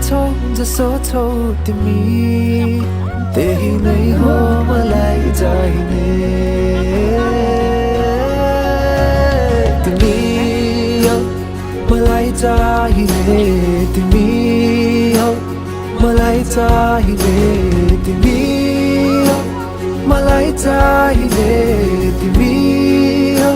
छौ जसो छौ तिमी त्यही नै हो मलाई चाहिने तिमी हो मलाई चाहिने तिमी हो मलाई चाहिने तिमी हो मलाई चाहिने तिमी हो